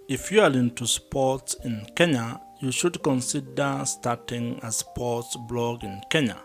If you are into sports in Kenya, you should consider starting a sports blog in Kenya.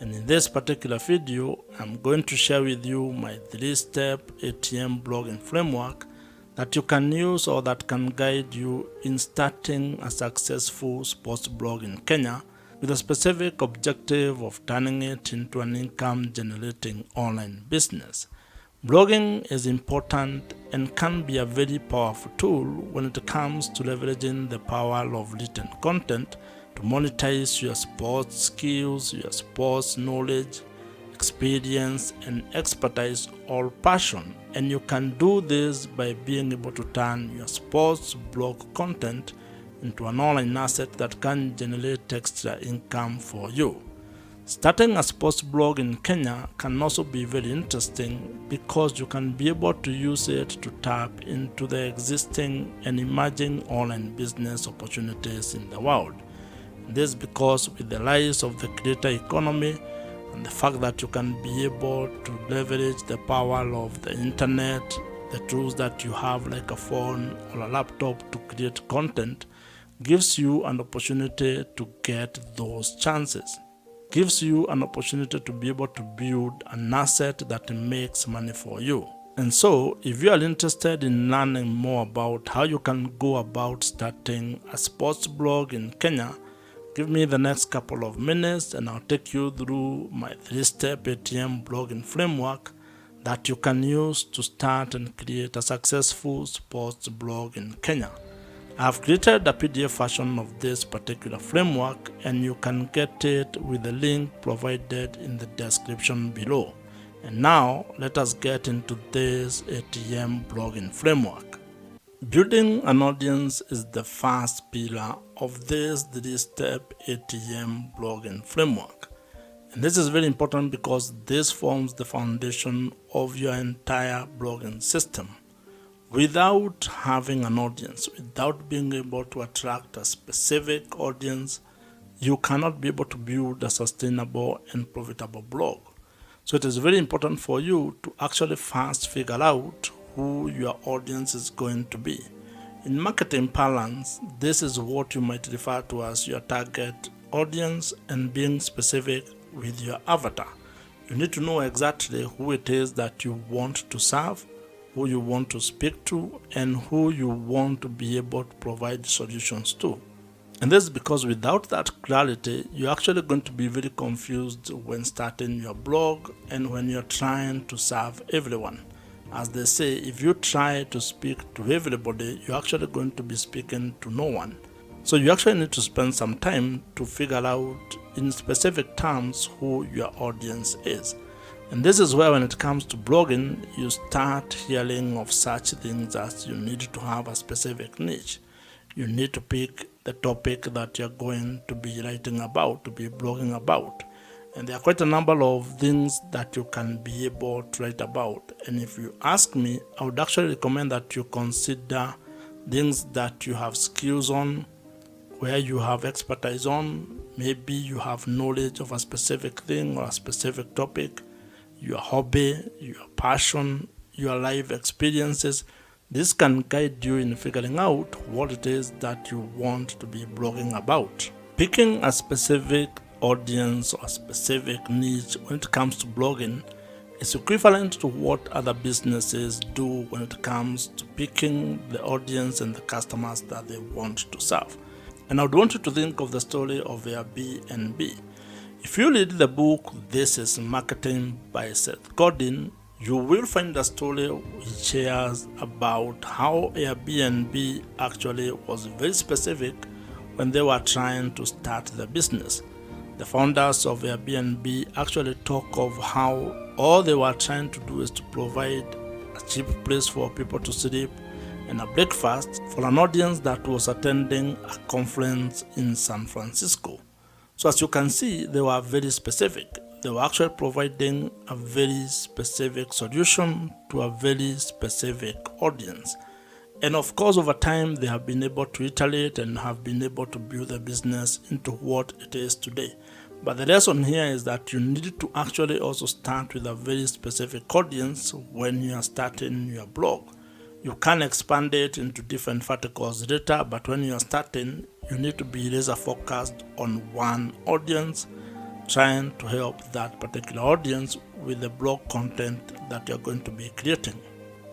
And in this particular video, I'm going to share with you my 3-step ATM blogging framework that you can use or that can guide you in starting a successful sports blog in Kenya with a specific objective of turning it into an income-generating online business. Blogging is important and can be a very powerful tool when it comes to leveraging the power of written content to monetize your sports skills, your sports knowledge, experience, and expertise or passion. And you can do this by being able to turn your sports blog content into an online asset that can generate extra income for you. Starting a sports blog in Kenya can also be very interesting because you can be able to use it to tap into the existing and emerging online business opportunities in the world. This because with the rise of the creator economy and the fact that you can be able to leverage the power of the internet, the tools that you have like a phone or a laptop to create content gives you an opportunity to get those chances. Gives you an opportunity to be able to build an asset that makes money for you. And so, if you are interested in learning more about how you can go about starting a sports blog in Kenya, give me the next couple of minutes and I'll take you through my 3-step ATM blogging framework that you can use to start and create a successful sports blog in Kenya. I have created a PDF version of this particular framework and you can get it with the link provided in the description below. And now let us get into this ATM blogging framework. Building an audience is the first pillar of this 3-step ATM blogging framework. And this is very important because this forms the foundation of your entire blogging system. Without having an audience, without being able to attract a specific audience, you cannot be able to build a sustainable and profitable blog. So it is very important for you to actually first figure out who your audience is going to be. In marketing parlance, this is what you might refer to as your target audience and being specific with your avatar. You need to know exactly who it is that you want to serve, who you want to speak to, and who you want to be able to provide solutions to. And this is because without that clarity, you're actually going to be very confused when starting your blog and when you're trying to serve everyone. As they say, if you try to speak to everybody, you're actually going to be speaking to no one. So you actually need to spend some time to figure out in specific terms who your audience is. And this is where when it comes to blogging, you start hearing of such things as you need to have a specific niche. You need to pick the topic that you're going to be writing about, to be blogging about. And there are quite a number of things that you can be able to write about. And if you ask me, I would actually recommend that you consider things that you have skills on, where you have expertise on. Maybe you have knowledge of a specific thing or a specific topic, your hobby, your passion, your life experiences. This can guide you in figuring out what it is that you want to be blogging about. Picking a specific audience or a specific niche when it comes to blogging is equivalent to what other businesses do when it comes to picking the audience and the customers that they want to serve. And I would want you to think of the story of Airbnb. If you read the book This is Marketing by Seth Godin, you will find a story which shares about how Airbnb actually was very specific when they were trying to start the business. The founders of Airbnb actually talk of how all they were trying to do is to provide a cheap place for people to sleep and a breakfast for an audience that was attending a conference in San Francisco. So as you can see, they were very specific. They were actually providing a very specific solution to a very specific audience. And of course, over time, they have been able to iterate and have been able to build the business into what it is today. But the lesson here is that you need to actually also start with a very specific audience when you are starting your blog. You can expand it into different verticals later, but when you are starting, you need to be laser focused on one audience, trying to help that particular audience with the blog content that you're going to be creating.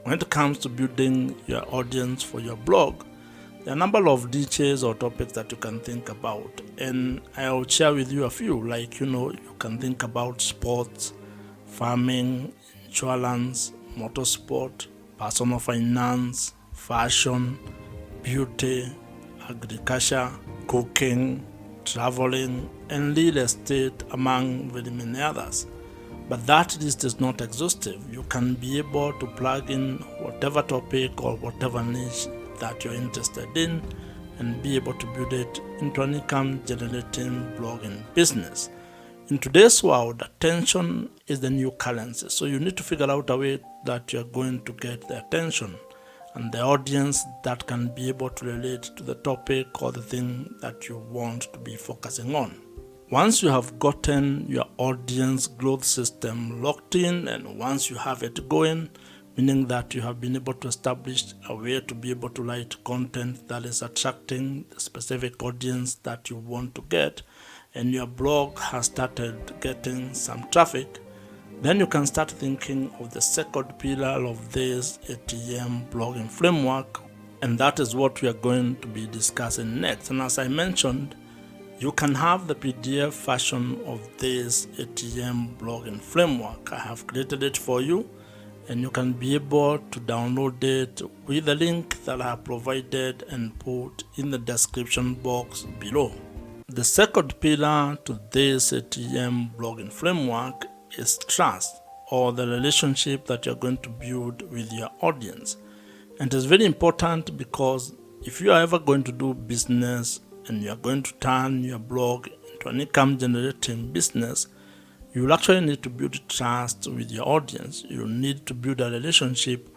When it comes to building your audience for your blog, there are a number of niches or topics that you can think about, and I'll share with you a few. Like, you can think about sports, farming, insurance, motorsport, personal finance, fashion, beauty, agriculture, cooking, traveling, and real estate, among very many others. But that list is not exhaustive. You can be able to plug in whatever topic or whatever niche that you're interested in and be able to build it into an income generating blogging business. In today's world, attention is the new currency. So you need to figure out a way that you're going to get the attention and the audience that can be able to relate to the topic or the thing that you want to be focusing on. Once you have gotten your audience growth system locked in, and once you have it going, meaning that you have been able to establish a way to be able to write content that is attracting the specific audience that you want to get, and your blog has started getting some traffic, then you can start thinking of the second pillar of this ATM blogging framework, and that is what we are going to be discussing next. And as I mentioned, you can have the PDF version of this ATM blogging framework. I have created it for you, and you can be able to download it with the link that I have provided and put in the description box below. The second pillar to this ATM blogging framework is trust, or the relationship that you're going to build with your audience. And it's very important because if you are ever going to do business and you're going to turn your blog into an income generating business, you will actually need to build trust with your audience. You need to build a relationship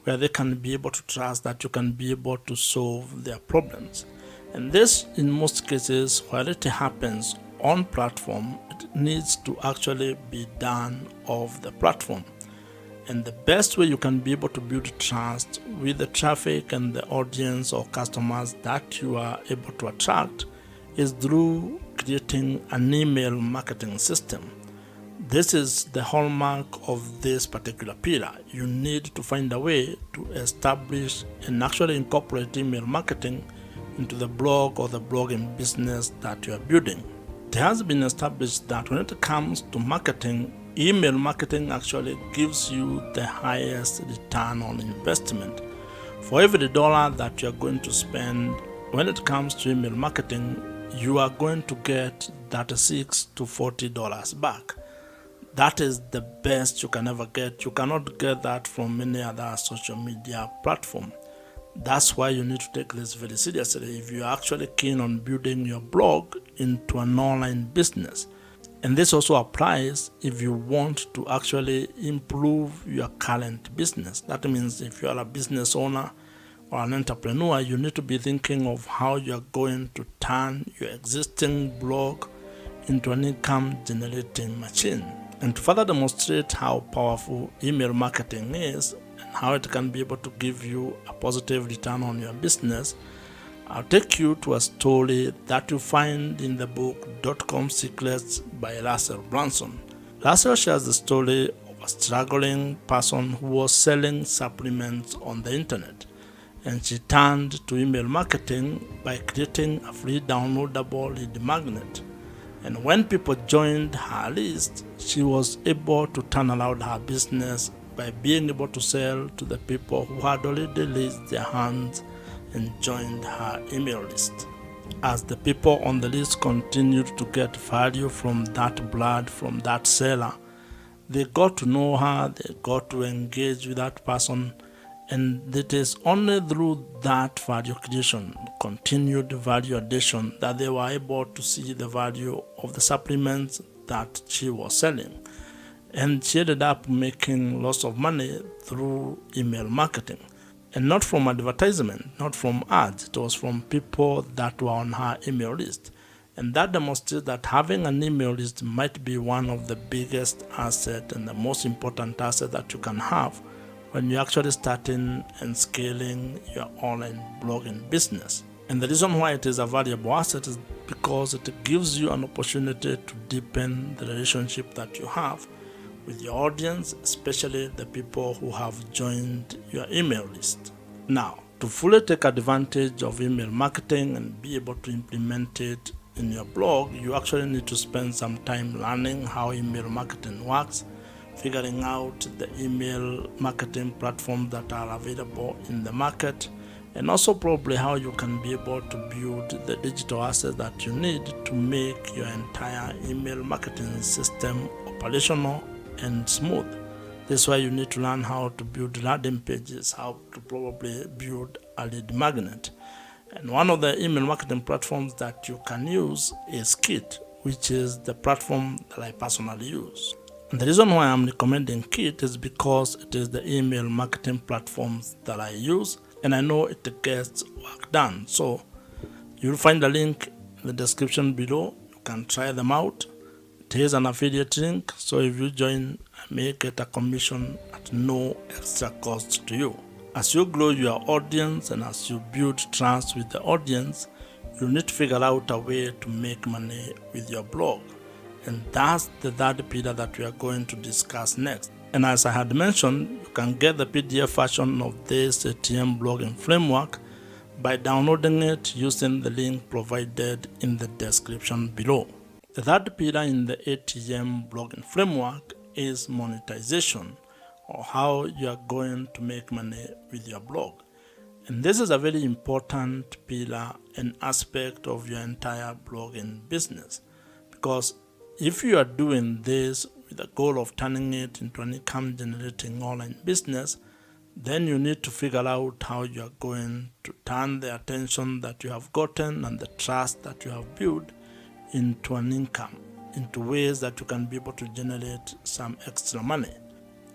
where they can be able to trust that you can be able to solve their problems. And this, in most cases, while it happens on platform, it needs to actually be done off the platform. And the best way you can be able to build trust with the traffic and the audience or customers that you are able to attract is through creating an email marketing system. This is the hallmark of this particular pillar. You need to find a way to establish and actually incorporate email marketing into the blog or the blogging business that you are building. It has been established that when it comes to marketing, email marketing actually gives you the highest return on investment. For every dollar that you are going to spend when it comes to email marketing, you are going to get $36 to $40 back. That is the best you can ever get. You cannot get that from any other social media platform. That's why you need to take this very seriously if you're actually keen on building your blog into an online business. And this also applies if you want to actually improve your current business. That means if you are a business owner or an entrepreneur, you need to be thinking of how you're going to turn your existing blog into an income generating machine. And to further demonstrate how powerful email marketing is and how it can be able to give you a positive return on your business, I'll take you to a story that you find in the book .com Secrets by Russell Brunson. Russell shares the story of a struggling person who was selling supplements on the internet, and she turned to email marketing by creating a free downloadable lead magnet. And when people joined her list, she was able to turn around her business by being able to sell to the people who had already raised their hands and joined her email list. As the people on the list continued to get value from that blood, from that seller, they got to know her, they got to engage with that person, and it is only through that value creation, continued value addition, that they were able to see the value of the supplements that she was selling. And she ended up making lots of money through email marketing. And not from advertisement, not from ads. It was from people that were on her email list. And that demonstrates that having an email list might be one of the biggest assets and the most important asset that you can have when you're actually starting and scaling your online blogging business. And the reason why it is a valuable asset is because it gives you an opportunity to deepen the relationship that you have with your audience, especially the people who have joined your email list. Now, to fully take advantage of email marketing and be able to implement it in your blog, you actually need to spend some time learning how email marketing works, figuring out the email marketing platforms that are available in the market, and also probably how you can be able to build the digital assets that you need to make your entire email marketing system operational and smooth. This is why you need to learn how to build landing pages, how to probably build a lead magnet. And one of the email marketing platforms that you can use is Kit, which is the platform that I personally use. And the reason why I'm recommending Kit is because it is the email marketing platforms that I use, and I know it gets work done. So you'll find a link in the description below. You can try them out. It is an affiliate link, so if you join, I may get a commission at no extra cost to you. As you grow your audience and as you build trust with the audience, you need to figure out a way to make money with your blog. And that's the third pillar that we are going to discuss next. And as I had mentioned, you can get the PDF version of this ATM blogging framework by downloading it using the link provided in the description below. The third pillar in the ATM blogging framework is monetization, or how you are going to make money with your blog. And this is a very important pillar and aspect of your entire blogging business, because if you are doing this with the goal of turning it into an income generating online business, then you need to figure out how you are going to turn the attention that you have gotten and the trust that you have built into an income, into ways that you can be able to generate some extra money.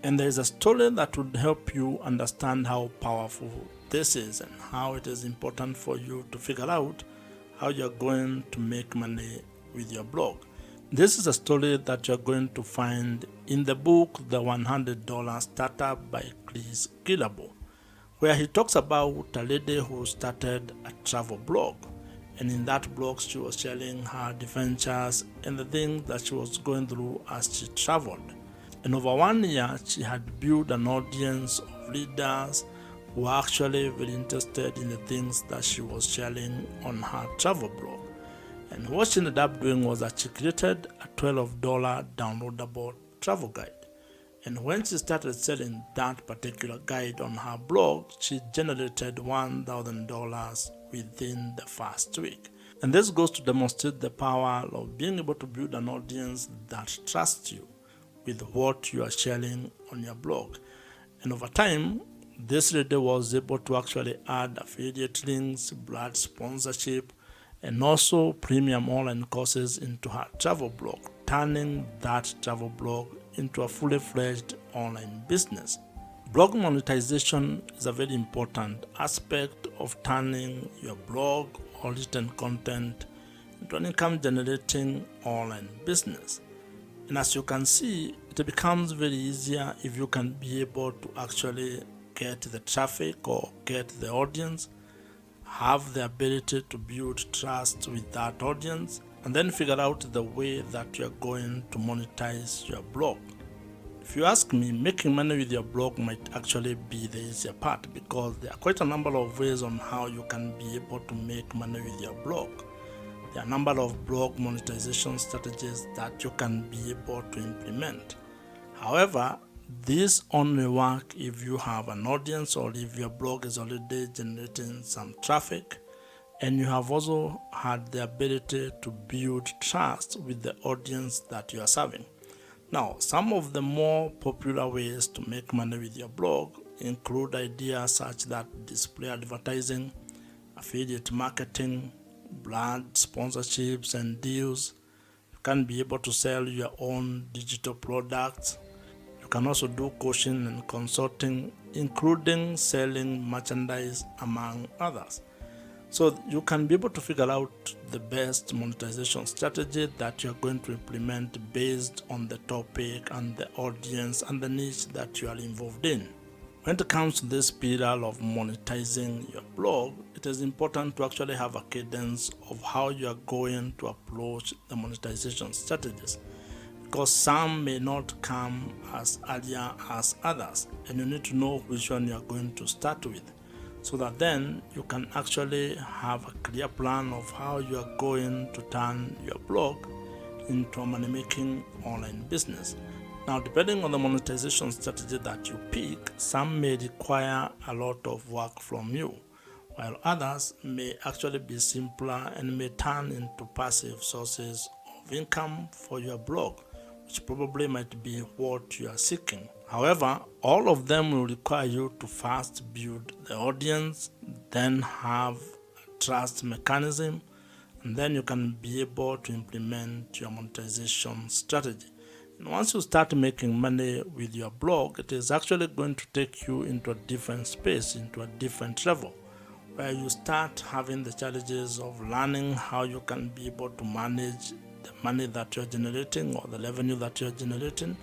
And there is a story that would help you understand how powerful this is and how it is important for you to figure out how you're going to make money with your blog. This is a story that you're going to find in the book, The $100 Startup by Chris Guillebeau, where he talks about a lady who started a travel blog. And in that blog, she was sharing her adventures and the things that she was going through as she traveled. And over 1 year, she had built an audience of readers who were actually very interested in the things that she was sharing on her travel blog. And what she ended up doing was that she created a $12 downloadable travel guide. And when she started selling that particular guide on her blog, she generated $1,000 within the first week. And this goes to demonstrate the power of being able to build an audience that trusts you with what you are sharing on your blog. And over time, this lady was able to actually add affiliate links, brand sponsorship, and also premium online courses into her travel blog, turning that travel blog into a fully fledged online business. Blog monetization is a very important aspect of turning your blog or written content into an income generating online business. And as you can see, it becomes very easier if you can be able to actually get the traffic or get the audience, have the ability to build trust with that audience, and then figure out the way that you're going to monetize your blog. If you ask me, making money with your blog might actually be the easier part, because there are quite a number of ways on how you can be able to make money with your blog. There are a number of blog monetization strategies that you can be able to implement. However, these only work if you have an audience or if your blog is already generating some traffic and you have also had the ability to build trust with the audience that you are serving. Now, some of the more popular ways to make money with your blog include ideas such that display advertising, affiliate marketing, brand sponsorships and deals. You can be able to sell your own digital products. You can also do coaching and consulting, including selling merchandise, among others. So you can be able to figure out the best monetization strategy that you're going to implement based on the topic and the audience and the niche that you are involved in. When it comes to this pillar of monetizing your blog, it is important to actually have a cadence of how you are going to approach the monetization strategies, because some may not come as earlier as others, and you need to know which one you are going to start with, so that then you can actually have a clear plan of how you are going to turn your blog into a money-making online business. Now, depending on the monetization strategy that you pick, some may require a lot of work from you, while others may actually be simpler and may turn into passive sources of income for your blog, which probably might be what you are seeking. However, all of them will require you to first build the audience, then have a trust mechanism, and then you can be able to implement your monetization strategy. And once you start making money with your blog, it is actually going to take you into a different space, into a different level, where you start having the challenges of learning how you can be able to manage the money that you're generating or the revenue that you're generating,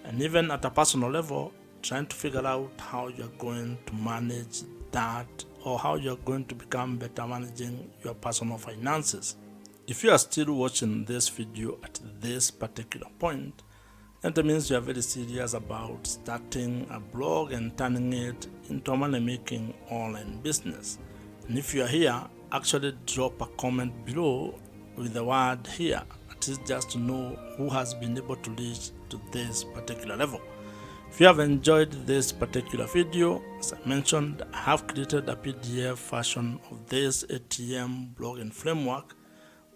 and even at a personal level, trying to figure out how you're going to manage that, or how you're going to become better managing your personal finances. If you are still watching this video at this particular point, that means you are very serious about starting a blog and turning it into a money-making online business. And if you are here, actually drop a comment below with the word "here," at least just to know who has been able to reach to this particular level. If you have enjoyed this particular video, as I mentioned, I have created a PDF version of this ATM blogging framework,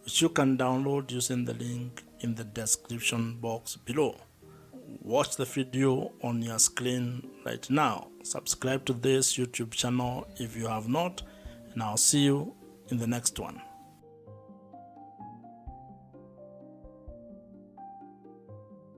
which you can download using the link in the description box below. Watch the video on your screen right now. Subscribe to this YouTube channel if you have not, and I'll see you in the next one.